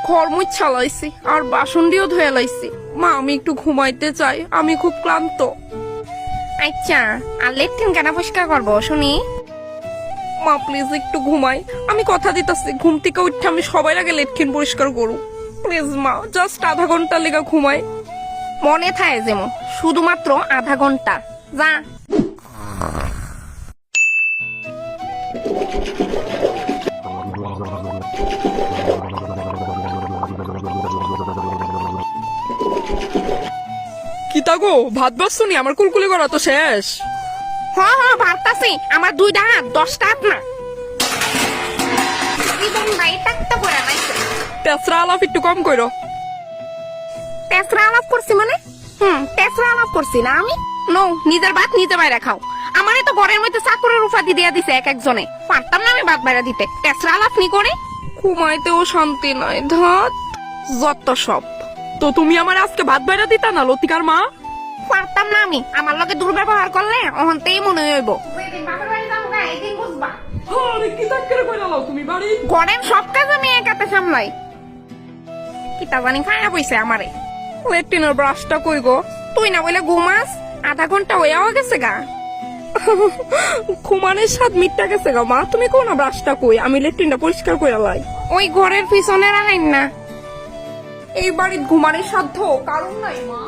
ঘর মুছা লাইছি আর বাসন দিয়েও ধুয়ে লাইছি। মা আমি একটু ঘুমাইতে চাই, আমি খুব ক্লান্ত। আচ্ছা, আর লেট্রিন কেন পরিষ্কার করবো শুনি? মা প্লিজ একটু ঘুমাই, আমি কথা দিতেছি ঘুম থেকে উঠে আমি সবার আগে লেট্রিন পরিষ্কার করু। প্লিজ মা, জাস্ট আধা ঘন্টা লেগা ঘুমাই। মনে থাকে যেমন শুধুমাত্র আধা ঘন্টা। যা। কিতা গো, ভাত বাসনি? আমার কুলকুলি করা তো শেষ। হ্যাঁ ভাবতাছি আমার 2টা হাত 10টা হাত না। জীবন ভাই টাকটা পড়া নাইছে। তেসরা আলাপ একটু কম করো। তেসরা আলাপ করছি মানে? তেসরা আলাপ করছি না আমি। নো, নিজের ভাত নিজে বাইরে খাও। আমারে তো ঘরের মধ্যে চাকরের উপাধি দিয়া দিছে এক একজনে, পারতাম না আমি ভাত বাইরে দিতে। তেসরা আলাপ নি করে ঘুমাইতেও শান্তি নাই, ধাত যত সব। তো তুমি আমার আজকে ভাত বাইরা দিতা না লতিকার মা? পারতাম না আমি। আমার লগে দুর্ব্যবহার করলে অহন্তেই মনে হইব। তুমি বাড়ি ঘরের সব কাজ আমি একাতে সামলাই। কিতা জানি খায়া বইছে আমারে। লেট্রিনের ব্রাশটা কই গো? তুই না বলে ঘুমাস, আধা ঘন্টা হইয়াও গেছে গা। ঘুমানের স্বাদ মিটটা গেছে গো মা, তুমি কোন ব্রাশটা কই? আমি লেট্রিনটা পরিষ্কার করে লাই। ওই ঘরের পিছনে রাখাইন না। এই বাড়ির ঘুমানের সাধ্য কারণ নাই মা।